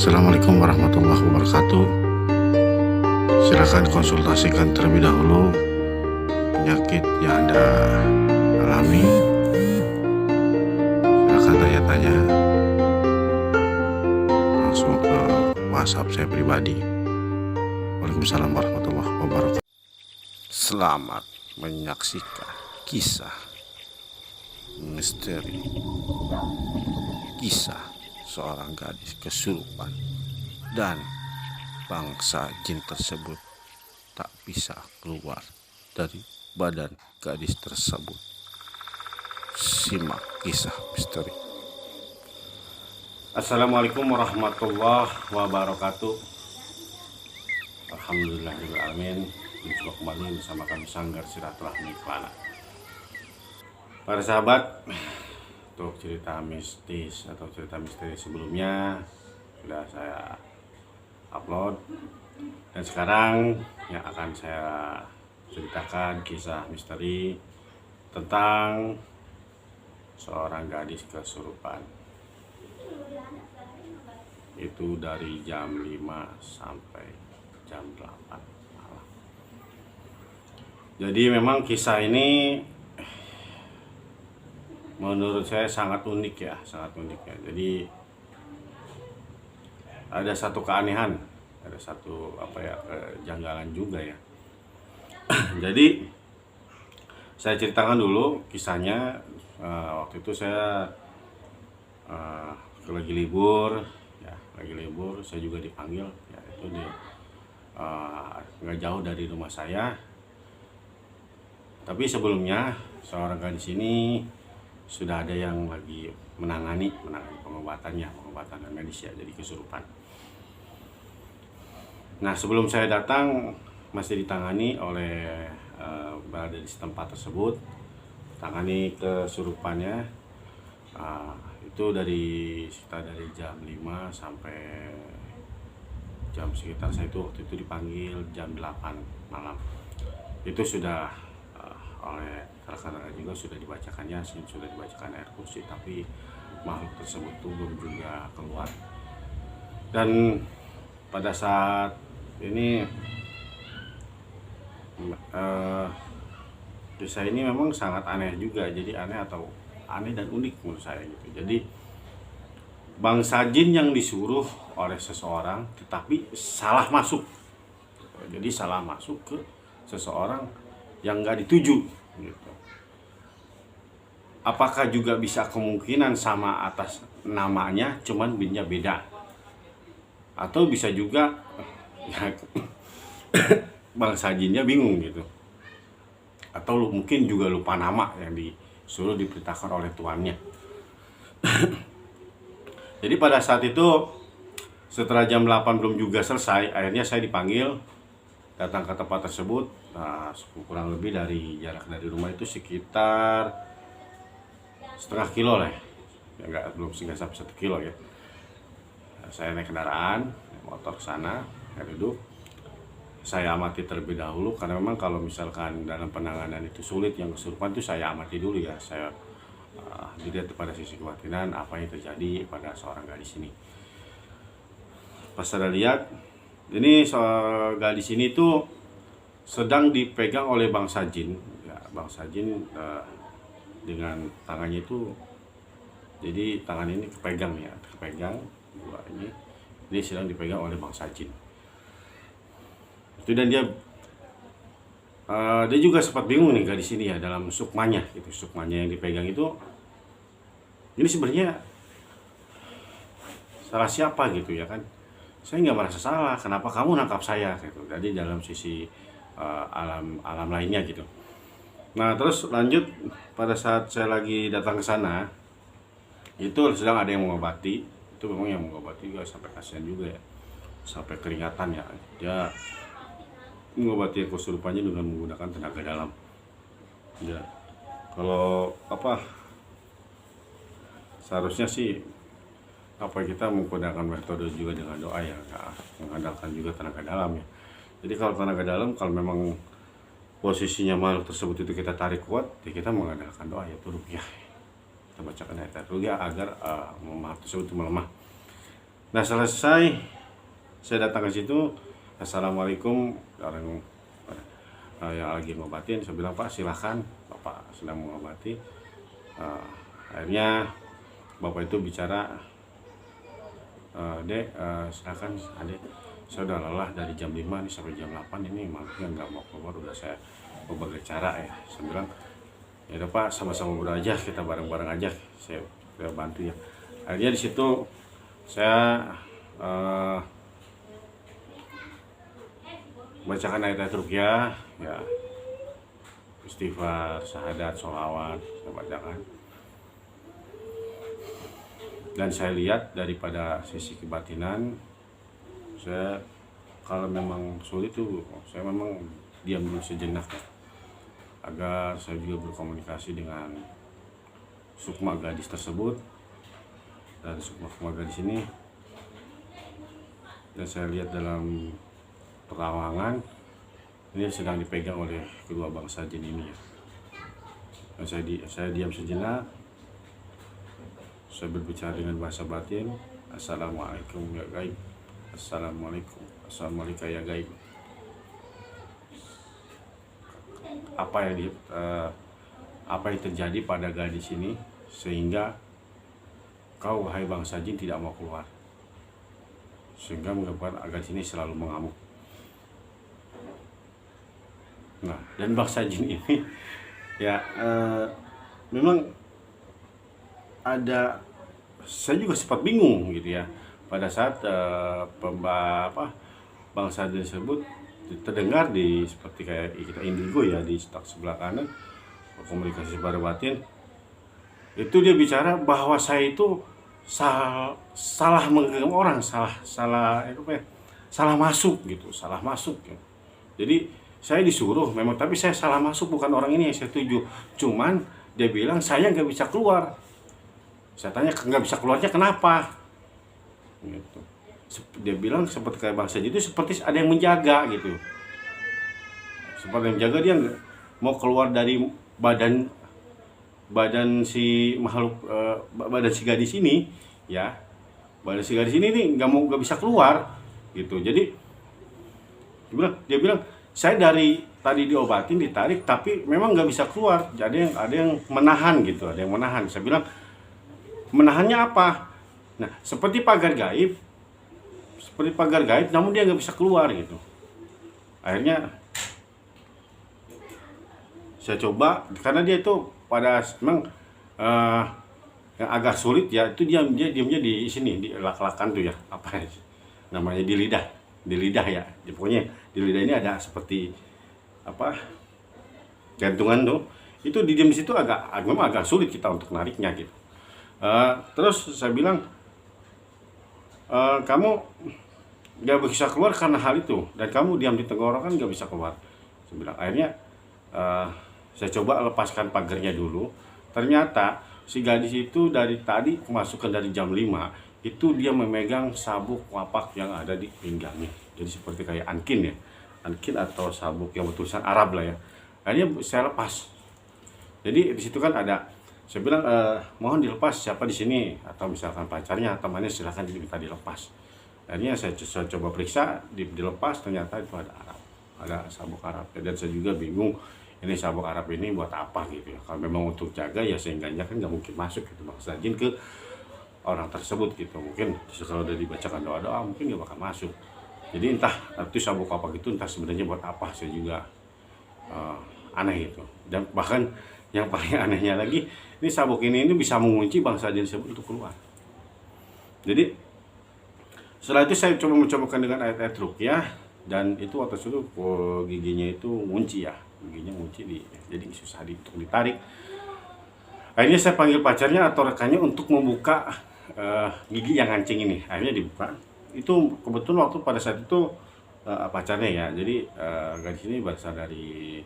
Assalamualaikum warahmatullahi wabarakatuh. Silakan konsultasikan terlebih dahulu penyakit yang Anda alami. Silakan tanya-tanya langsung ke WhatsApp saya pribadi. Waalaikumsalam warahmatullahi wabarakatuh. Selamat menyaksikan kisah misteri, kisah seorang gadis kesurupan dan bangsa jin tersebut tak bisa keluar dari badan gadis tersebut. Simak kisah misteri. Assalamualaikum warahmatullahi wabarakatuh. Alhamdulillahirrahmanirrahim. Berjumpa kembali bersama kami Sanggar Silaturahmi Kelana. Para sahabat, untuk cerita mistis atau cerita misteri sebelumnya sudah saya upload, dan sekarang yang akan saya ceritakan kisah misteri tentang seorang gadis kesurupan. Itu dari jam 5 sampai jam 8 malam. Jadi memang kisah ini menurut saya sangat unik ya. Jadi ada satu keanehan, ada satu kejanggalan juga ya. Jadi saya ceritakan dulu kisahnya. Waktu itu saya lagi libur, saya juga dipanggil ya, itu nggak jauh dari rumah saya. Tapi sebelumnya seorang gadis ini sudah ada yang lagi menangani pengobatan medis ya, jadi kesurupan. Nah, sebelum saya datang masih ditangani oleh berada di setempat tersebut, tangani kesurupannya. Itu sekitar dari jam 5 sampai jam sekitar saya itu waktu itu dipanggil jam 8 malam. Itu sudah oleh rekan-rekan juga sudah dibacakan Yasin, sudah dibacakan ayat kursi, tapi makhluk tersebut belum juga keluar. Dan pada saat ini kisah ini memang sangat aneh juga. Jadi aneh dan unik menurut saya gitu. Jadi bangsa jin yang disuruh oleh seseorang tetapi salah masuk. Jadi salah masuk ke seseorang yang nggak dituju gitu. Apakah juga bisa kemungkinan sama atas namanya, cuman binnya beda? Atau bisa juga ya, bangsa jinnya bingung gitu, atau mungkin juga lupa nama yang disuruh diperintahkan oleh tuannya. Jadi pada saat itu setelah jam 8 belum juga selesai, akhirnya saya dipanggil datang ke tempat tersebut. Kurang lebih dari jarak dari rumah itu sekitar setengah kilo lah ya, belum sampai 1 kilo ya. Saya naik kendaraan motor ke sana, saya duduk, saya amati terlebih dahulu, karena memang kalau misalkan dalam penanganan itu sulit, yang kesurupan itu saya amati dulu ya. Saya dilihat pada sisi kebatinan apa yang terjadi pada seorang gadis ini. Pas saya lihat, ini seorang gadis ini tuh sedang dipegang oleh bangsa jin ya. Bangsa jin dengan tangannya itu, jadi tangan ini kepegang dua ini, dia sedang dipegang oleh bangsa jin itu. Dan dia juga sempat bingung nih gadis ini ya, dalam sukmanya yang dipegang itu, ini sebenarnya salah siapa gitu ya kan. Saya nggak merasa salah, kenapa kamu nangkap saya gitu. Jadi dalam sisi alam lainnya gitu. Nah, terus lanjut pada saat saya lagi datang ke sana, itu sedang ada yang mengobati. Itu memang yang mengobati juga sampai kasihan juga ya, sampai keringatan ya. Dia mengobati kesurupannya dengan menggunakan tenaga dalam ya. Kalau seharusnya sih kita menggunakan metode juga dengan doa ya, mengandalkan juga tenaga dalam ya. Jadi kalau tenaga dalam, kalau memang posisinya makhluk tersebut itu kita tarik kuat, ya kita mengandalkan doa, yaitu ruqyah. Kita bacakan ayat ruqyah agar makhluk tersebut melemah. Nah selesai saya datang ke situ, assalamualaikum, orang yang lagi ngobatin. Saya bilang, Pak silahkan, Bapak sedang mengobati. Akhirnya Bapak itu bicara, Dek, silakan Adek, saya udah lelah dari jam 5 nih sampai jam 8 ini, makanya nggak mau keluar, udah saya berbagai cara ya. Saya bilang, ya udah Pak, sama-sama aja, kita bareng-bareng aja, saya bantu ya. Akhirnya di situ saya bacakan ayat-ayat ruqyah ya, istighfar, syahadat, sholawat saya bacakan. Dan saya lihat daripada sisi kebatinan, saya kalau memang sulit tuh saya memang diam dulu sejenak ya, agar saya juga berkomunikasi dengan sukma gadis tersebut dan sukma gadis ini. Dan saya lihat dalam perawangan ini sedang dipegang oleh kedua bangsa jin ini ya. Dan saya diam sejenak, saya berbicara dengan bahasa batin, assalamualaikum ya gaib, assalamualaikum ya gaib. Apa yang terjadi pada gadis ini sehingga kau wahai bangsa jin tidak mau keluar, sehingga menyebabkan gadis ini selalu mengamuk. Nah, dan bangsa jin ini ya memang ada, saya juga sempat bingung gitu ya pada saat bangsa jin tersebut terdengar di seperti kayak kita indigo ya, di stak sebelah kanan komunikasi secara batin itu dia bicara bahwa saya itu salah menggenggam orang, salah masuk gitu, salah masuk ya. Jadi saya disuruh memang, tapi saya salah masuk, bukan orang ini yang saya tuju. Cuman dia bilang saya nggak bisa keluar. Saya tanya nggak bisa keluarnya kenapa? Gitu. Dia bilang seperti kayak bangsa itu seperti ada yang menjaga gitu. Seperti yang menjaga, dia mau keluar dari badan si makhluk, badan si gadis ini ya. Badan si gadis ini nih nggak bisa keluar gitu. Jadi dia bilang saya dari tadi diobatin, ditarik, tapi memang nggak bisa keluar. Jadi ada yang menahan gitu, ada yang menahan. Saya bilang, menahannya apa? Nah, seperti pagar gaib, namun dia nggak bisa keluar gitu. Akhirnya saya coba, karena dia itu pada memang yang agak sulit ya, itu diamnya di sini, di lak-lakan tuh ya, apa ya namanya, di lidah ya. Pokoknya di lidah ini ada seperti apa, gantungan tuh, itu diam di situ memang agak sulit kita untuk nariknya gitu. Terus saya bilang, kamu nggak bisa keluar karena hal itu, dan kamu diam di tenggorokan nggak bisa keluar. Saya bilang, akhirnya saya coba lepaskan pagarnya dulu. Ternyata si gadis itu dari tadi kemasukan dari jam 5 itu dia memegang sabuk wapak yang ada di pinggangnya. Jadi seperti kayak ankin ya, ankin atau sabuk yang bertulisan Arab lah ya. Akhirnya saya lepas. Jadi di situ kan ada, saya bilang, mohon dilepas, siapa di sini, atau misalkan pacarnya, temannya, silahkan diminta dilepas. Akhirnya saya coba periksa, dilepas, ternyata itu ada Arab, ada sabuk Arab. Dan saya juga bingung, ini sabuk Arab ini buat apa gitu ya. Kalau memang untuk jaga ya, seenggaknya kan nggak mungkin masuk gitu bangsa jin ke orang tersebut gitu. Mungkin kalau udah dibacakan doa-doa mungkin nggak bakal masuk. Jadi entah itu sabuk apa gitu, entah sebenarnya buat apa, saya juga aneh itu. Dan bahkan yang paling anehnya lagi, ini sabuk ini bisa mengunci bangsa jin tersebut untuk keluar. Jadi setelah itu saya mencobakan dengan ayat-ayat ruqyah, dan itu waktu itu giginya itu ngunci ya, giginya ngunci, jadi susah untuk ditarik. Akhirnya saya panggil pacarnya atau rekannya untuk membuka gigi yang ngancing ini. Akhirnya dibuka. Itu kebetulan waktu pada saat itu pacarnya ya, jadi gadis ini berasal dari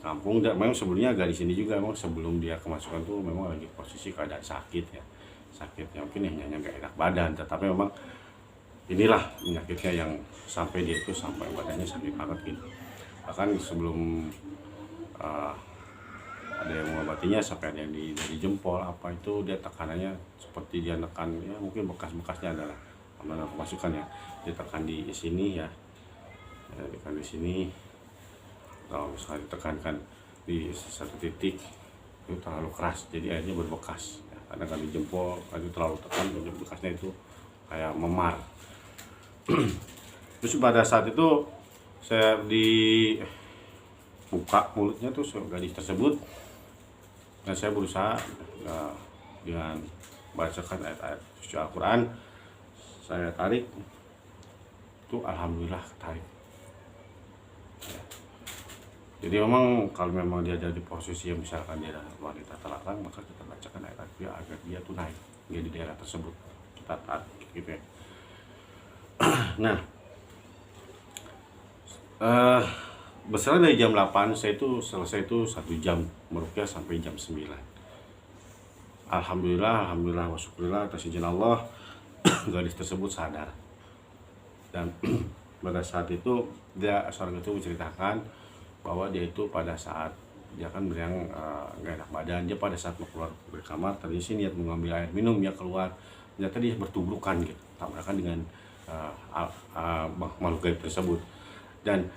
kampung, dan memang sebelumnya gadis ini juga memang sebelum dia kemasukan tuh memang lagi posisi keadaan sakit ya, mungkin hanya nggak enak badan, tetapi memang inilah penyakitnya yang sampai dia itu sampai badannya sakit banget gitu. Bahkan sebelum ada yang mengobatinya sampai ada yang dari jempol apa itu dia tekanannya seperti dia nekan ya, mungkin bekas-bekasnya adalah mana kemasukan ya, dia tekan di sini ya, tekan di sini, kalau misalnya ditekankan di satu titik itu terlalu keras jadi airnya berbekas ya. Kadang kan di jempol itu terlalu tekan bekasnya itu kayak memar. Terus pada saat itu saya dibuka mulutnya tuh gadis tersebut, dan saya berusaha dengan bacakan ayat-ayat suci Al-Quran, saya tarik itu alhamdulillah tarik ya. Jadi memang kalau memang dia ada di posisi yang misalkan dia adalah wanita terlarang, maka kita bacakan ayat dia agar dia tuh naik dia di daerah tersebut, kita tarik gitu ya. Nah, berselang dari jam 8 saya itu selesai itu 1 jam meruqyah sampai jam 9. Alhamdulillah wa syukurillah atas izin Allah gadis tersebut sadar. Dan pada saat itu seorang itu menceritakan bahwa dia itu pada saat dia kan yang nggak enak badan, dia pada saat mau keluar dari kamar tadi sih niat mengambil air minum, dia keluar ternyata dia bertubrukan gitu, tabrakan dengan makhluk gaib tersebut. Dan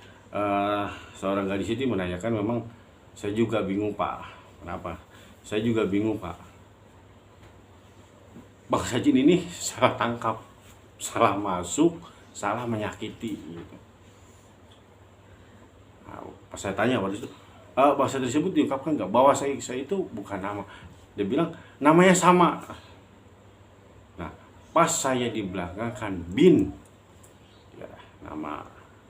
seorang gadis itu menanyakan, memang saya juga bingung Pak, kenapa? Saya juga bingung Pak, bangsa jin ini salah tangkap, salah masuk, salah menyakiti gitu. Nah, pas saya tanya waktu itu, bangsa tersebut diungkapkan nggak bahwa saya itu bukan nama? Dia bilang namanya sama. Nah, pas saya di belakang kan bin, ya,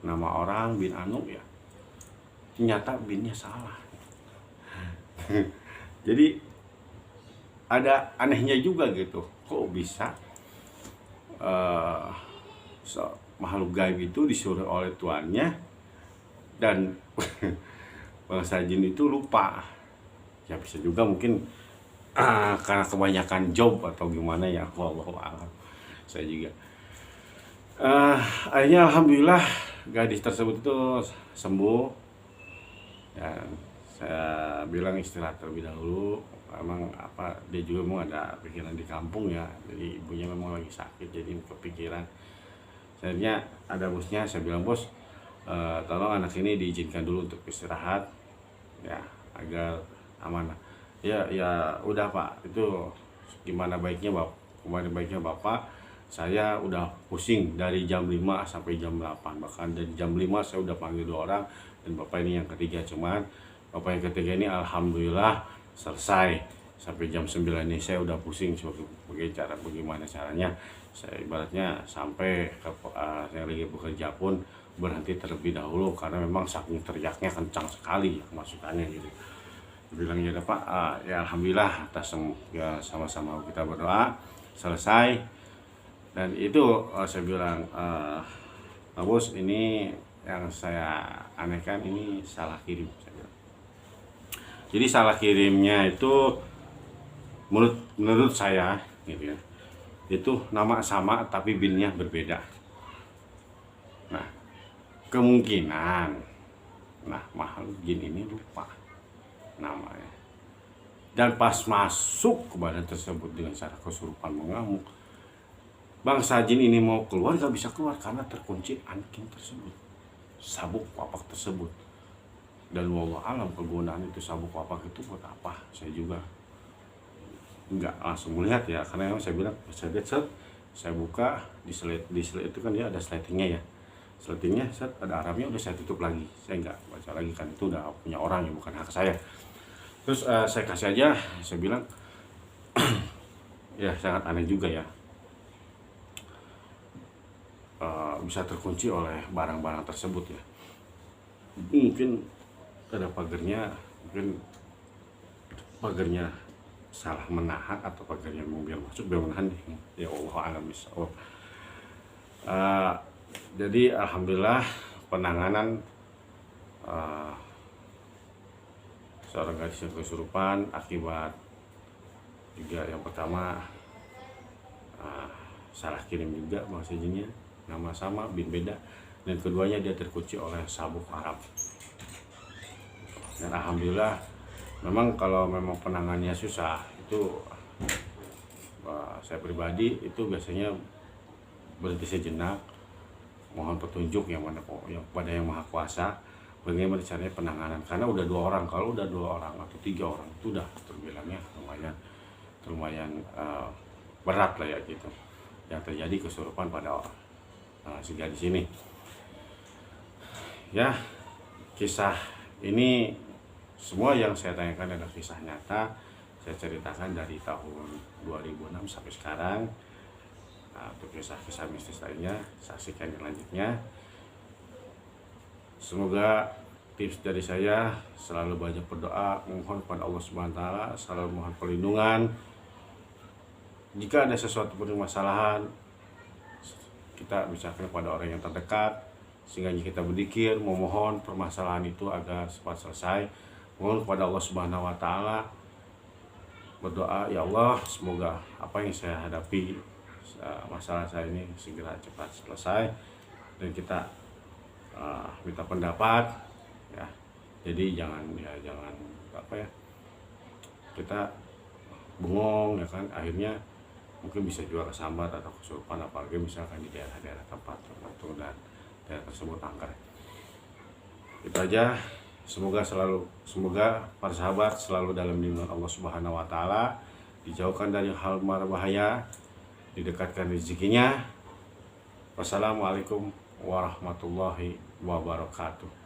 nama orang bin Anu ya, ternyata binnya salah. Jadi ada anehnya juga gitu, kok bisa makhluk gaib itu disuruh oleh tuannya dan bangsa jin itu lupa. Ya bisa juga mungkin karena kebanyakan job atau gimana ya, wallahu a'lam. Saya juga akhirnya alhamdulillah gadis tersebut itu sembuh, dan saya bilang istirahat terlebih dahulu. Emang dia juga mau ada pikiran di kampung ya, jadi ibunya memang lagi sakit jadi kepikiran. Akhirnya ada bosnya, saya bilang bos, tolong anak ini diizinkan dulu untuk istirahat ya agar aman. Ya udah Pak, itu gimana baiknya Bapak, saya udah pusing dari jam 5 sampai jam 8, bahkan dari jam 5 saya udah panggil 2 orang dan Bapak ini yang ketiga. Cuman Bapak yang ketiga ini alhamdulillah selesai. Sampai jam 9 ini saya udah pusing bagaimana caranya. Saya ibaratnya sampai saya lagi bekerja pun berhenti terlebih dahulu karena memang saking teriaknya kencang sekali ya, masukannya gitu. Bilang ya Pak, ya alhamdulillah atas ya, sama-sama kita berdoa selesai. Dan itu saya bilang, Pak Bos, ini yang saya anehkan ini salah kirim. Jadi salah kirimnya itu menurut saya gitu ya, itu nama sama tapi binnya berbeda. Nah, kemungkinan makhluk jin ini lupa namanya, dan pas masuk ke badan tersebut dengan cara kesurupan mengamuk, bangsa jin ini mau keluar gak bisa keluar karena terkunci anking tersebut, sabuk wapak tersebut. Dan wallahu alam kegunaan itu sabuk wapak itu buat apa, saya juga nggak langsung melihat ya, karena saya bilang saya buka di slide itu kan dia ada slidingnya ya, slidingnya ada Arabnya, udah saya tutup lagi, saya nggak baca lagi kan, itu udah punya orang ya, bukan hak saya. Terus saya kasih aja, saya bilang ya sangat aneh juga ya, bisa terkunci oleh barang-barang tersebut ya. Mungkin ada pagarnya salah menahan, atau pagarnya mau biar masuk biar menahan ya, Allah alam bisawab. Jadi alhamdulillah penanganan seorang gadis yang kesurupan akibat juga yang pertama salah kirim juga bangsa jinnya, nama sama bin beda, dan keduanya dia terkunci oleh sabuk Arab. Dan alhamdulillah memang kalau memang penangannya susah itu saya pribadi itu biasanya berhenti sejenak, mohon petunjuk yang mana yang pada yang maha kuasa bagaimana caranya penanganan, karena udah 2 orang, kalau udah 2 orang atau 3 orang itu udah terbilangnya lumayan berat lah ya gitu yang terjadi kesurupan pada orang. Sehingga di sini ya kisah ini semua yang saya tanyakan adalah kisah nyata, saya ceritakan dari tahun 2006 sampai sekarang. Untuk kisah-kisah mistis lainnya saksikan yang lanjutnya. Semoga tips dari saya selalu banyak berdoa, mohon kepada Allah Subhanahu wa taala, selalu mohon perlindungan. Jika ada sesuatu permasalahan, kita bicarakan kepada orang yang terdekat, sehingga kita berzikir memohon permasalahan itu agar cepat selesai. Mohon kepada Allah Subhanahu wa taala, berdoa, ya Allah, semoga apa yang saya hadapi, masalah saya ini segera cepat selesai, dan kita minta pendapat ya. Jadi jangan apa ya, kita bengong ya kan, akhirnya mungkin bisa juga kesambar atau kesurupan, apalagi misalkan di daerah-daerah tempat tertentu dan daerah tersebut angker. Itu aja. Semoga para sahabat selalu dalam lindungan Allah Subhanahu wa taala, dijauhkan dari hal mara bahaya, didekatkan rezekinya. Wassalamualaikum warahmatullahi wabarakatuh.